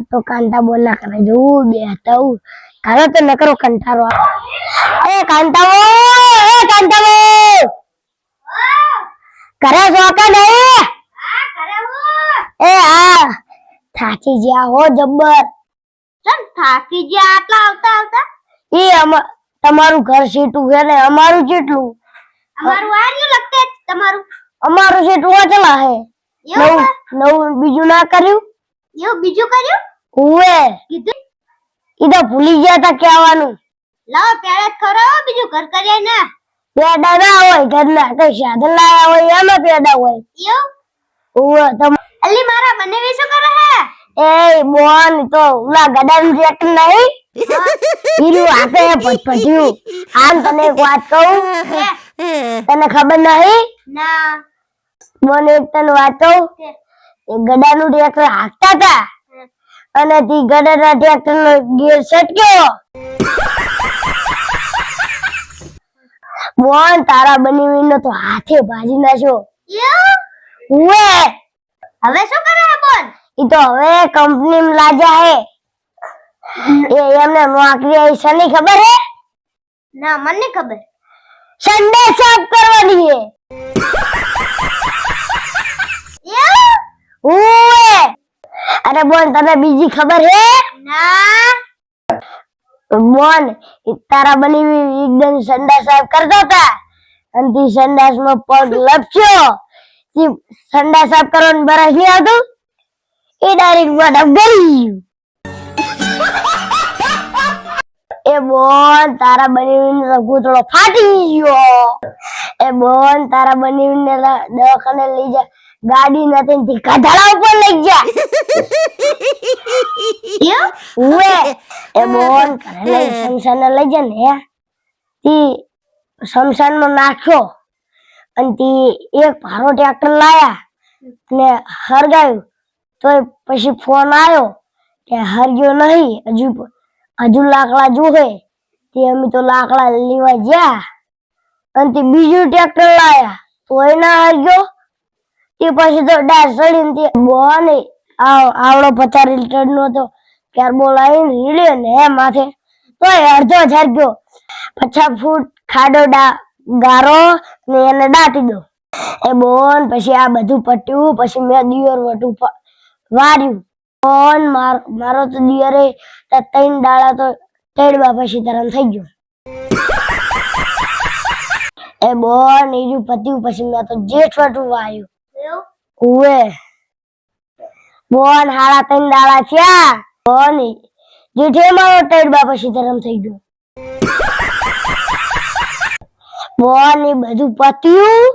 તો કાંટા બોલ ના કરે જોઉં બેહતા હું કાલો તો નકરો કંટારો એ કાંટાવો કરે છો કે નહીં? હા કરે હું. એ હા થાકી ગયા હો જબ્બર. ચમ થાકી ગયા આટલા આવતા આવતા? ઈ તમારું ઘર સીટું છે ને અમારું જેટલું. અમારું આર્યું લગતે તમારું. અમારું સીટું વાચલા હે. એવું નવું બીજું ના કર્યું? એવું બીજું કર્યું? ઉવે કીધું ઈ તો ભૂલી ગયા તા કહેવાનું. લાવો પેડે ખરો બીજું ઘર કરીએ ને. પેડા ના હોય ઘરના કઈ સાધન લાયા હોય એમાં પેડા હોય. એવું ઉવે તમ અલી મારા બનેવી શું કરે હે? એ બોન તો ઉલા ગડાનું ટ્રેક્ટર નહીં ઈરું આપે પટપટ્યું. આમ તને એક વાત કહું તને ખબર નહીં? ના બોન એક તને વાત કહું એ ગડાનું ટ્રેક્ટર હાંકતા હતા અને તે ગડાના ટ્રેક્ટર નો ગિયર સટક્યો. બોન તારા બનીવીને તો હાથે ભાજી નાખ્યો. એવું ઉવે હવે શું કરે હે બોલ? ઈ તો હવે કંપની માં લાજા હે. એ એમને નોકરી આવી શની ખબર હે? ના મને નહીં ખબર. સંડે સાફ કરવાની હે. એવું ઉવે અરે બોન તને બીજી ખબર હે? ના બોન તારા બની એકદમ સંડાસ સાફ કરતા હતા અને તે સંડાસ માં પગ લપસ્યો. તે સંડાસ સાફ કરવાનું બરસ નહીં આવતું એ ડાયરેક્ટ બડમ ગઈ. એ બોન તારા બની ઘૂંટડો ફાટી ગયો. એ બોન તારા બની દવાખાને લઈ જા ગાડી નથી ને કઢાળા ઉપર લઈ જા. ઉવે એ બોન ઘરે લઈ શમશાન લઈ જા ને તી શમશાન માં નાખ્યો અને તી એક ભારો ટ્રેક્ટર લાયા ને હરગાયું તો પછી ફોન આવ્યો કે હરગ્યો નહીં હજુ લાકડા જોહે. તે અમે તો લાકડા લેવા ગયા અને તે બીજું ટ્રેક્ટર લાયા તોય ના હરગ્યો. તે પછી તો ડાર ચડીને તે બોન આવડો 50 લીટર નો તો કેરબો લાવીને રીડ્યો ને હે માથે તોય અડધો જ હરગ્યો. 50 ફૂટ ખાડો ગારો ને એને દાટી દો. એ બોન પછી આ બધું પટ્યું પછી મેં દિયર વટું વાર્યું. બોન મારો તો દિયરે 3 દાડા તો તેડવા પછી તરમ થઈ ગયો. એ બોન ઈરું પત્યું પછી મેં તો જેઠ વટું વાર્યું. એવું ઉવે બોન હાડા 3 દાડા થયા બોન જેઠે મારો તેડવા પછી તરમ થઈ ગયો. બોન એ બધું પત્યું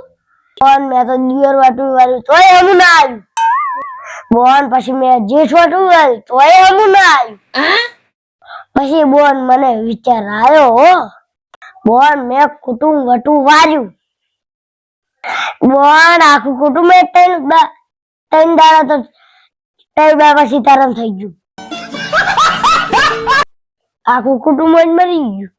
બોન મેં તો દિયર વટું વાર્યું તોય હમું ના આવ્યું. બોન પછી મેં જેઠ વટું વાર્યું તોય હમું ના આવ્યું. પછી બોન મને વિચાર આવ્યો હો બોન મેં કુટુંબ વટું વાર્યું. બોન આખું કુટુંબ 3 દાડા તો તેડવા પછી તરમ થઈ ગયું. આખું કુટુંબ જ મરી ગયું.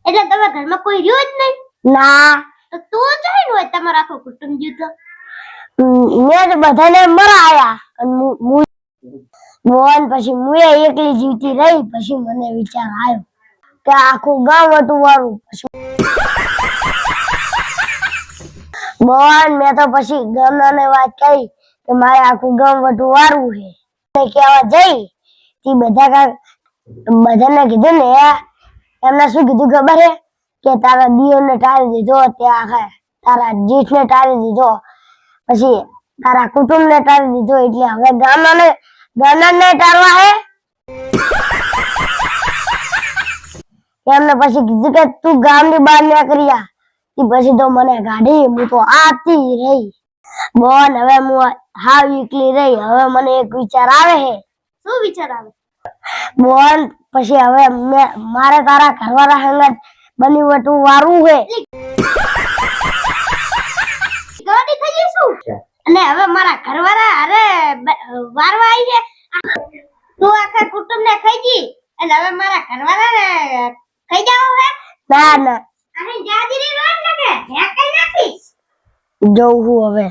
એટલે તમે ઘરમાં કોઈ રહ્યો જ નહીં? ના તો તું જોઈને હોય તમારું આખું કુટુંબ જીવતો. મેં તો બધાને મરાયા અને બોન પછી મુએ એકલી જીવતી રહી. પછી મને વિચાર આવ્યો કે આખું ગામ હતું વાળું. બોન મેં તો પછી ગામનાને વાત કરી કે મારે આખું ગામ વટું વાળવું છે. કેવા જઈ તે બધાને કીધું ને એમને શું કીધું ખબર હે કે તારા દિયોને ટાળી દીધો ત્યાં તારા જેઠને ટાળી દીધો પછી તારા કુટુંબને ટાળી દીધો એટલે હવે ગામનાને ટાળવા હે. એમને પછી કીધું કે તું ગામની બહાર નીકળી આ. પછી તો મને ગાડી હું તો આતી રહી. બોન હવે હું હાવ એકલી રહી. હવે મને એક વિચાર આવે હે. શું વિચાર આવે? બોન પછી હવે મારે તારા ઘરવાળા હંગત બની વટું વારવું હે. ગાડી થઈ જઈશું અને હવે મારા ઘરવાળા અરે વારવા આવી છે. તું આખા કુટુંબને ખાઈ ગઈ અને હવે મારા ઘરવાળાને ખાઈ જાવ હે? ના ના અહીં જાજીરી રોજ લાગે હે કઈ નાખીશ. જોઉં હું હવે.